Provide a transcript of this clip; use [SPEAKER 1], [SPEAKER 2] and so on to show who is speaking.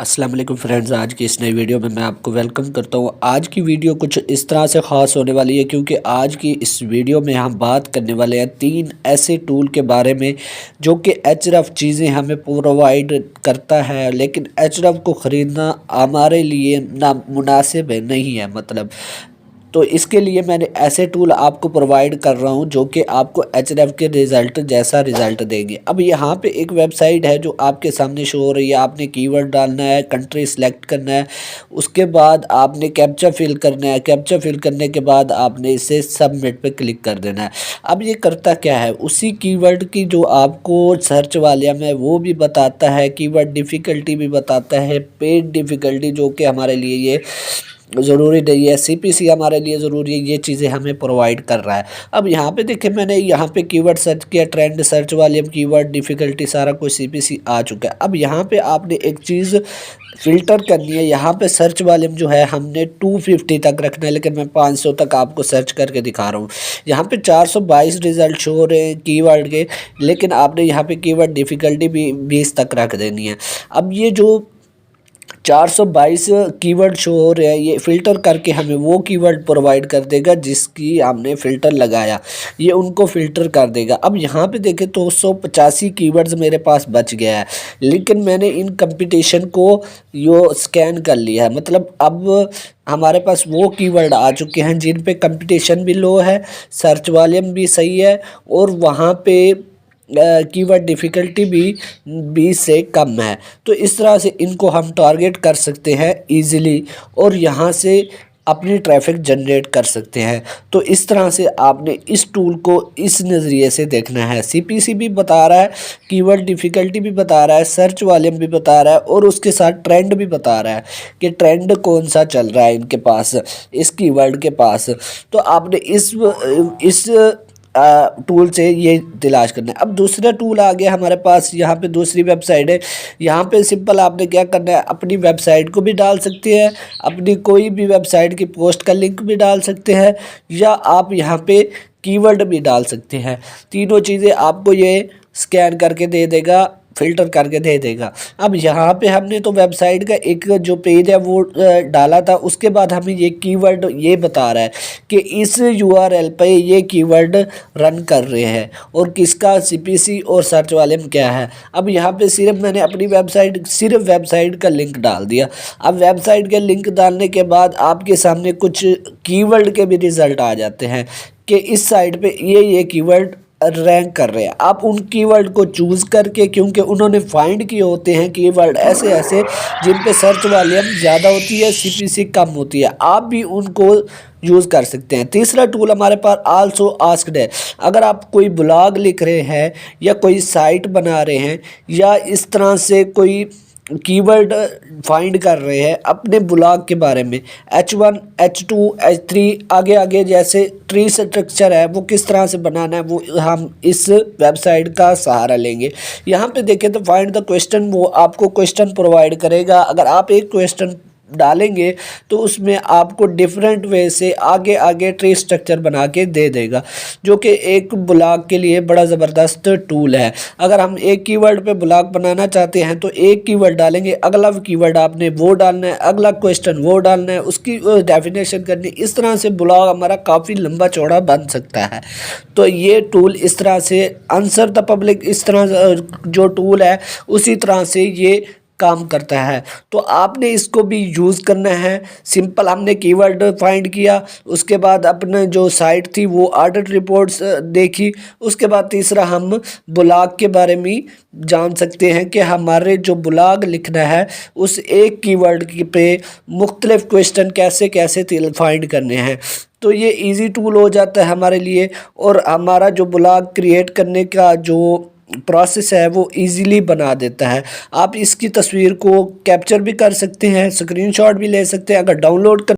[SPEAKER 1] अस्सलाम वालेकुम फ्रेंड्स, आज की इस नई वीडियो में मैं आपको वेलकम करता हूँ। आज की वीडियो कुछ इस तरह से ख़ास होने वाली है क्योंकि आज की इस वीडियो में हम बात करने वाले हैं 3 ऐसे टूल के बारे में जो कि एचरफ चीज़ें हमें प्रोवाइड करता है, लेकिन एचरफ को ख़रीदना हमारे लिए ना मुनासिब है नहीं है। मतलब तो इसके लिए मैंने ऐसे टूल आपको प्रोवाइड कर रहा हूं जो कि आपको एचएफ के रिज़ल्ट जैसा रिज़ल्ट देंगे। अब यहाँ पे एक वेबसाइट है जो आपके सामने शो हो रही है। आपने कीवर्ड डालना है, कंट्री सेलेक्ट करना है, उसके बाद आपने कैप्चा फिल करना है। कैप्चा फिल करने के बाद आपने इसे सबमिट पे क्लिक कर देना है। अब ये करता क्या है, उसी कीवर्ड की जो आपको सर्च वाले में वो भी बताता है, कीवर्ड डिफ़िकल्टी भी बताता है, पेड डिफ़िकल्टी जो कि हमारे लिए ये ज़रूरी नहीं है, सीपीसी हमारे लिए ज़रूरी है, ये चीज़ें हमें प्रोवाइड कर रहा है। अब यहाँ पे देखिए, मैंने यहाँ पे कीवर्ड सर्च किया, ट्रेंड सर्च वाले कीवर्ड डिफ़िकल्टी सारा कुछ सीपीसी आ चुका है। अब यहाँ पे आपने एक चीज़ फ़िल्टर करनी है। यहाँ पे सर्च वाले में जो है हमने 250 तक रखना है, लेकिन मैं 500 तक आपको सर्च करके दिखा रहा हूँ। यहाँ पे 422 रिज़ल्ट शो हो रहे हैं कीवर्ड के, लेकिन आपने यहाँ पे कीवर्ड डिफ़िकल्टी भी 20 तक रख देनी है। अब ये जो 422 कीवर्ड शो हो रहे हैं, ये फ़िल्टर करके हमें वो कीवर्ड प्रोवाइड कर देगा जिसकी हमने फ़िल्टर लगाया, ये उनको फ़िल्टर कर देगा। अब यहाँ पे देखें तो 185 कीवर्ड्स मेरे पास बच गया है, लेकिन मैंने इन कंपटीशन को यो स्कैन कर लिया है। मतलब अब हमारे पास वो कीवर्ड आ चुके हैं जिन पे कंपटीशन भी लो है, सर्च वॉल्यूम भी सही है, और वहाँ पे कीवर्ड डिफ़िकल्टी भी 20 से कम है। तो इस तरह से इनको हम टारगेट कर सकते हैं ईज़िली, और यहाँ से अपनी ट्रैफिक जनरेट कर सकते हैं। तो इस तरह से आपने इस टूल को इस नज़रिए से देखना है। सीपीसी भी बता रहा है, कीवर्ड डिफ़िकल्टी भी बता रहा है, सर्च वॉल्यूम भी बता रहा है, और उसके साथ ट्रेंड भी बता रहा है कि ट्रेंड कौन सा चल रहा है इनके पास, इस कीवर्ड के पास। तो आपने इस टूल से ये तलाश करना है। अब दूसरा टूल आ गया हमारे पास, यहाँ पे दूसरी वेबसाइट है। यहाँ पे सिंपल आपने क्या करना है, अपनी वेबसाइट को भी डाल सकते हैं, अपनी कोई भी वेबसाइट की पोस्ट का लिंक भी डाल सकते हैं, या आप यहाँ पे कीवर्ड भी डाल सकते हैं। तीनों चीज़ें आपको ये स्कैन करके दे देगा, फ़िल्टर करके दे देगा। अब यहाँ पे हमने तो वेबसाइट का एक जो पेज है वो डाला था, उसके बाद हमें ये कीवर्ड ये बता रहा है कि इस यूआरएल पे ये कीवर्ड रन कर रहे हैं और किसका सीपीसी और सर्च वाले में क्या है। अब यहाँ पे सिर्फ मैंने अपनी सिर्फ वेबसाइट का लिंक डाल दिया। अब वेबसाइट के लिंक डालने के बाद आपके सामने कुछ कीवर्ड के भी रिज़ल्ट आ जाते हैं कि इस साइट पे ये कीवर्ड रैंक कर रहे हैं। आप उन कीवर्ड को चूज़ करके, क्योंकि उन्होंने फाइंड किए होते हैं कीवर्ड ऐसे ऐसे जिन पे सर्च वॉल्यूम ज़्यादा होती है, सीपीसी कम होती है, आप भी उनको यूज़ कर सकते हैं। तीसरा टूल हमारे पास आल्सो आस्क्ड है। अगर आप कोई ब्लॉग लिख रहे हैं या कोई साइट बना रहे हैं या इस तरह से कोई कीवर्ड फाइंड कर रहे हैं अपने ब्लॉग के बारे में, H1 H2 H3 आगे आगे जैसे ट्री स्ट्रक्चर है वो किस तरह से बनाना है, वो हम इस वेबसाइट का सहारा लेंगे। यहाँ पे देखें तो फाइंड द क्वेश्चन, वो आपको क्वेश्चन प्रोवाइड करेगा। अगर आप एक क्वेश्चन डालेंगे तो उसमें आपको डिफरेंट वे से आगे आगे ट्री स्ट्रक्चर बना के दे देगा, जो कि एक ब्लॉग के लिए बड़ा ज़बरदस्त टूल है। अगर हम एक कीवर्ड पे ब्लॉग बनाना चाहते हैं तो एक कीवर्ड डालेंगे, अगला कीवर्ड आपने वो डालना है, अगला क्वेश्चन वो डालना है, उसकी डेफिनेशन करनी। इस तरह से ब्लॉग हमारा काफ़ी लंबा चौड़ा बन सकता है। तो ये टूल इस तरह से आंसर द पब्लिक, इस तरह जो टूल है उसी तरह से ये काम करता है। तो आपने इसको भी यूज़ करना है। सिंपल हमने कीवर्ड फाइंड किया, उसके बाद अपने जो साइट थी वो ऑडिट रिपोर्ट्स देखी, उसके बाद तीसरा हम ब्लॉग के बारे में जान सकते हैं कि हमारे जो ब्लॉग लिखना है उस एक कीवर्ड पे मुख्तलिफ क्वेश्चन कैसे कैसे फाइंड करने हैं। तो ये इजी टूल हो जाता है हमारे लिए, और हमारा जो ब्लॉग क्रिएट करने का जो प्रोसेस है वो इजीली बना देता है। आप इसकी तस्वीर को कैप्चर भी कर सकते हैं, स्क्रीनशॉट भी ले सकते हैं। अगर डाउनलोड कर